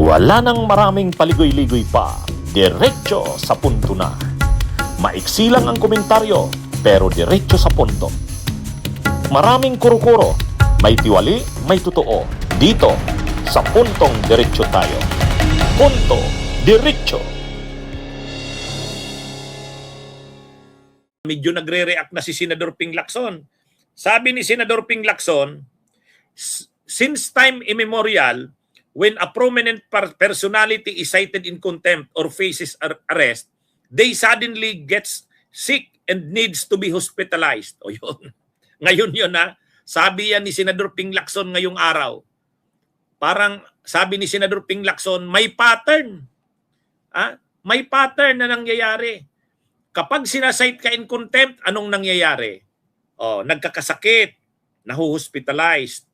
Wala nang maraming paligoy-ligoy pa, diretso sa punto na. Maiksi lang ang komentaryo, pero diretso sa punto. Maraming kuro-kuro, may tiwali, may totoo. Dito, sa puntong diretso tayo. Punto, diretso. Medyo nagre-react na si Senador Ping Lacson. Sabi ni Senador Ping Lacson, since time immemorial, when a prominent personality is cited in contempt or faces arrest, they suddenly gets sick and needs to be hospitalized. O yun. Ngayon yun na. Sabi yan ni Senador Ping Lacson ngayong araw. Parang sabi ni Senador Ping Lacson, may pattern. May pattern na nangyayari. Kapag sinasite ka in contempt, anong nangyayari? Nagkakasakit, nahuhospitalized.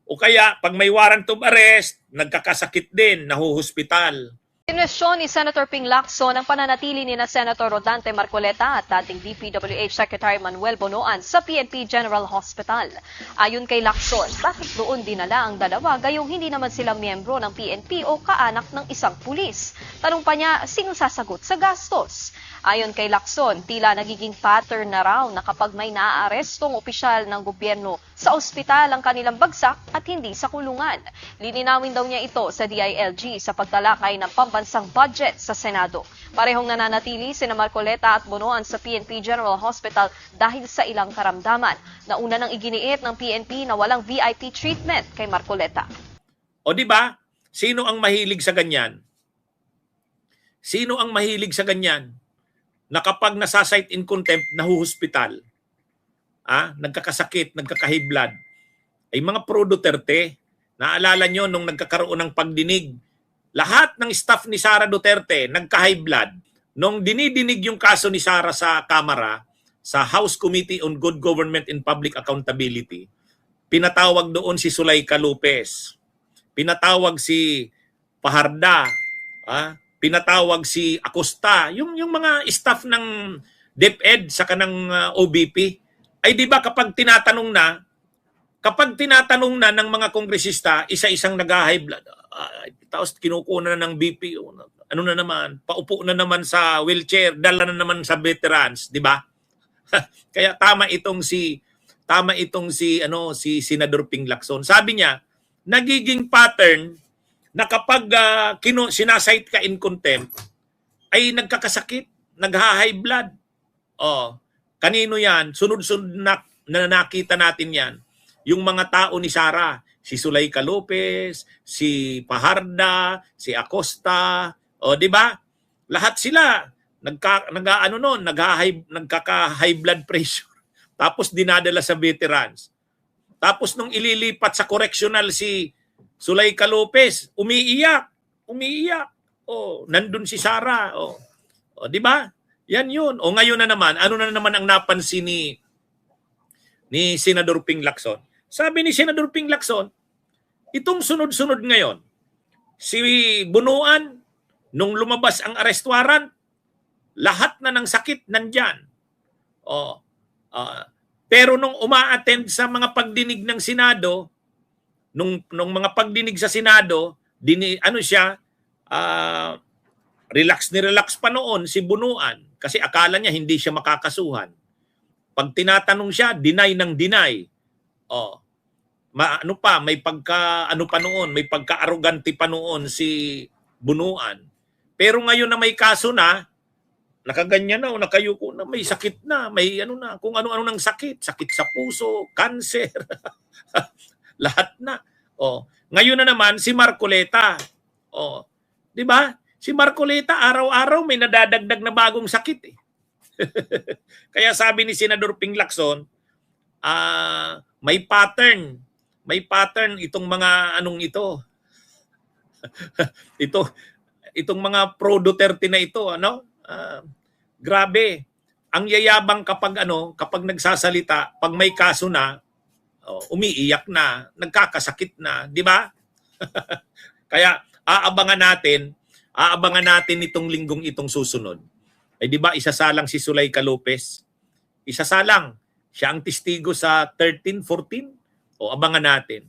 O kaya, pag may warrant of arrest, nagkakasakit din, nahuhospital. Kinwestiyon ni Senator Ping Lacson ang pananatili ni Senator Rodante Marcoleta at dating DPWH Secretary Manuel Bonoan sa PNP General Hospital. Ayon kay Lacson, bakit doon dinala ang dalawa gayong hindi naman sila miyembro ng PNP o kaanak ng isang pulis? Tanong pa niya, sino sasagot sa gastos? Ayon kay Lacson, tila nagiging pattern na raw na kapag may naaarestong opisyal ng gobyerno sa ospital ang kanilang bagsak at hindi sa kulungan. Lininawin daw niya ito sa DILG sa pagtalakay ng pambansang budget sa Senado. Parehong nananatili sina Marcoleta at Bonoan sa PNP General Hospital dahil sa ilang karamdaman. Nauna nang iginiit ng PNP na walang VIP treatment kay Marcoleta. O di ba? Sino ang mahilig sa ganyan? Sino ang mahilig sa ganyan? Na kapag nasasite in contempt, nahuhospital, nagkakasakit, nagkaka-high blood, ay mga pro Duterte. Naalala nyo nung nagkakaroon ng pagdinig, lahat ng staff ni Sara Duterte nagka-high blood. Nung dinidinig yung kaso ni Sara sa Kamara, sa House Committee on Good Government and Public Accountability, pinatawag doon si Zuleika Lopez, pinatawag si Paharda, pinatawag si Acosta, yung mga staff ng DepEd sa kanang OBP, ay di ba kapag tinatanong na ng mga kongresista, isa-isang nag-high blood, tapos kinukuha na ng BP, ano na naman, paupo na naman sa wheelchair, dala na naman sa veterans, di ba? Kaya tama itong si Senador Ping Lacson. Sabi niya, nagiging pattern na kapag sinasite ka in contempt, ay nagkakasakit, nagha-high blood. Kanino yan? Sunod-sunod na nakita natin yan. Yung mga tao ni Sara, si Zuleika Lopez, si Paharda, si Acosta, di ba? Lahat sila nagkaka-high blood pressure. Tapos dinadala sa veterans. Tapos nung ililipat sa correctional si Zuleika Lopez, umiiyak. Nandun si Sara. Di ba? Yan yun. Ngayon na naman, ano na naman ang napansin ni Senador Ping Lacson? Sabi ni Senador Ping Lacson, itong sunod-sunod ngayon, si Bonoan, nung lumabas ang arrest warrant, lahat na ng sakit nandyan. Pero nung uma-attend sa mga pagdinig ng Senado, nung mga pagdinig sa Senado, relax pa noon si Bonoan kasi akala niya hindi siya makakasuhan. Pag tinatanong siya, deny ng deny. May pagka-arrogante pa noon si Bonoan. Pero ngayon na may kaso na, nakaganyan na o nakayuko na, may sakit na, may kung ano-ano ng sakit sa puso, cancer. Lahat na. Ngayon na naman si Marcoleta. 'Di ba? Si Marcoleta araw-araw may nadadagdag na bagong sakit eh. Kaya sabi ni Senador Ping Lacson, may pattern itong mga ito. Itong mga pro Duterte na ito, grabe. Ang yayabang kapag nagsasalita, pag may kaso na, umiiyak na, nagkakasakit na, di ba? Kaya aabangan natin itong linggong itong susunod. Di ba isasalang si Zuleika Lopez? Isasalang. Siya ang testigo sa 13, 14? Abangan natin.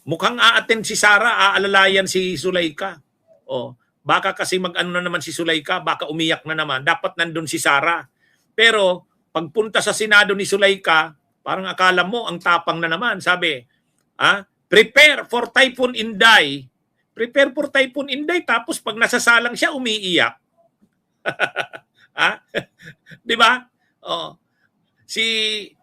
mukhang aattend si Sara, aalalayan si Zulaika. O, baka kasi mag-ano na naman si Zulaika, baka umiyak na naman. Dapat nandun si Sara. Pero, pagpunta sa Senado ni Zulaika, parang akala mo, ang tapang na naman. Sabi, prepare for Typhoon Inday. Prepare for Typhoon Inday. Tapos, pag nasasalang siya, umiiyak. Di ba? Oh. Si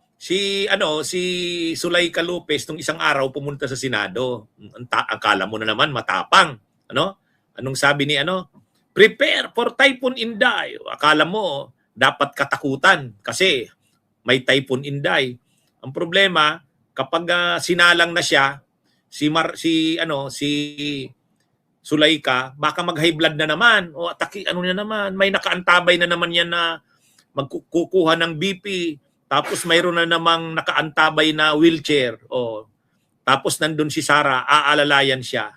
Zulaika Lopez nung isang araw pumunta sa Senado. Akala mo na naman matapang. Anong sabi ni Prepare for Typhoon Inday. Akala mo dapat katakutan kasi may Typhoon Inday. Ang problema kapag sinalang na siya si Zulaika, baka mag-high blood na naman o atake na naman, may nakaantabay na naman yan na magkukuha ng BP. Tapos mayroon na namang nakaantabay na wheelchair. Tapos nandun si Sara, aalalayan siya.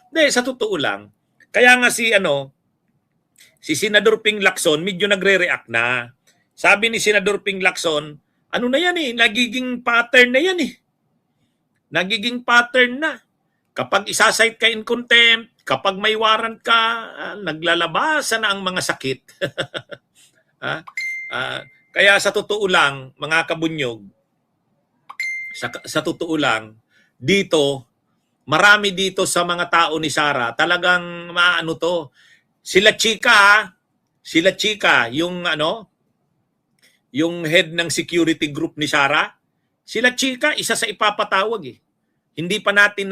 Hindi, sa totoo lang. Kaya nga si Senador Ping Lacson medyo nagre-react na. Sabi ni Senador Ping Lacson, ano na yan nagiging pattern na yan Nagiging pattern na. Kapag isasight ka in contempt, kapag may warrant ka, naglalabasan na ang mga sakit. Kaya sa totoo lang, mga kabunyog, sa totoo lang, dito, marami dito sa mga tao ni Sara, talagang maano to. Sila Chika, yung yung head ng security group ni Sara, sila Chika, isa sa ipapatawag Hindi pa natin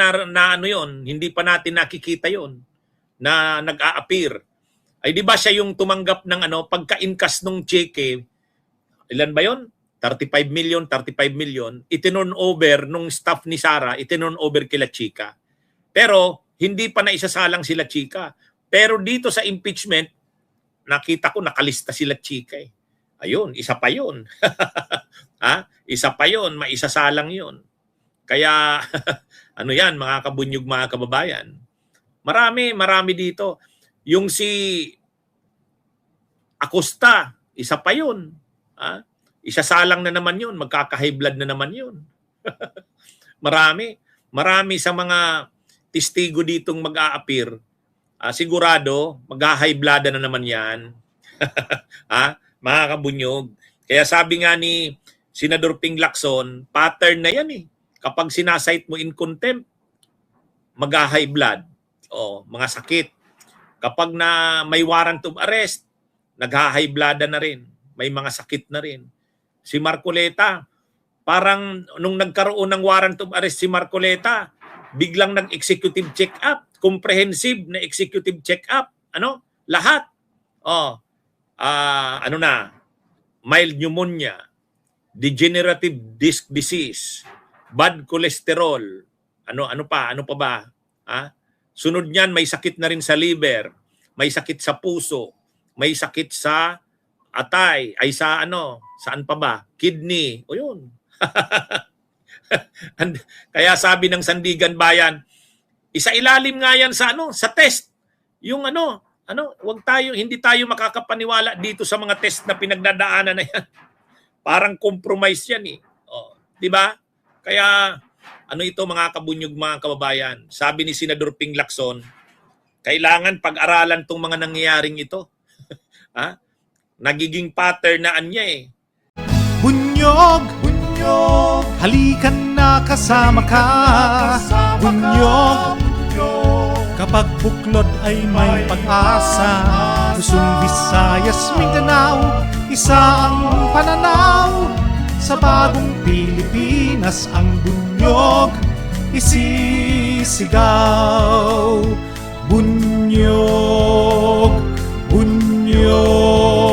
hindi pa natin nakikita yon na nag-a-appear. Ay di ba siya yung tumanggap ng pagka-inkas nung cheque, ilan ba yon? 35 million, itinon over nung staff ni Sara, itinon over kila Chika. Pero hindi pa na isasalang sila Chika. Pero dito sa impeachment, nakita ko nakalista sila Chika Ayun, isa pa yun. Isa pa yun, maisasalang yun. Kaya, yan, mga kabunyog, mga kababayan. Marami dito. Yung si Acosta, isa pa yun. Isasalang na naman yun. Magkaka-high blood na naman yun. Marami sa mga testigo ditong mag-a-appear. Sigurado, mag-high blood na naman yan. Mga kabunyog. Kaya sabi nga ni Senador Ping Lacson, pattern na yan Kapag sinasight mo in contempt, mag-high blood. Mga sakit. Kapag na may warrant of arrest, nag-high blood na rin. May mga sakit na rin. Si Marcoleta, parang nung nagkaroon ng warrant of arrest si Marcoleta, biglang nag-executive check-up. Comprehensive na executive check-up. Lahat. Mild pneumonia, degenerative disc disease, bad cholesterol, ano pa ba? Sunod niyan, may sakit na rin sa liver, may sakit sa puso, may sakit sa atay, saan pa ba? Kidney, yun. Kaya sabi ng Sandigan Bayan, isa-ilalim nga yan sa sa test. Yung hindi tayo makakapaniwala dito sa mga test na pinagdadaanan na yan. Parang compromise yan di ba? Kaya ito mga kabunyog, mga kababayan, sabi ni Senador Ping Lacson, kailangan pag-aralan tong mga nangyayaring ito. Nagiging pattern na anya Bunyog, halikan na kasama ka. Bunyog, kapag buklod ay may pag-asa. Luzon, Visayas, Mindanao, isa ang pananaw. Sa bagong Pilipinas ang bunyog isisigaw. Bunyog, bunyog.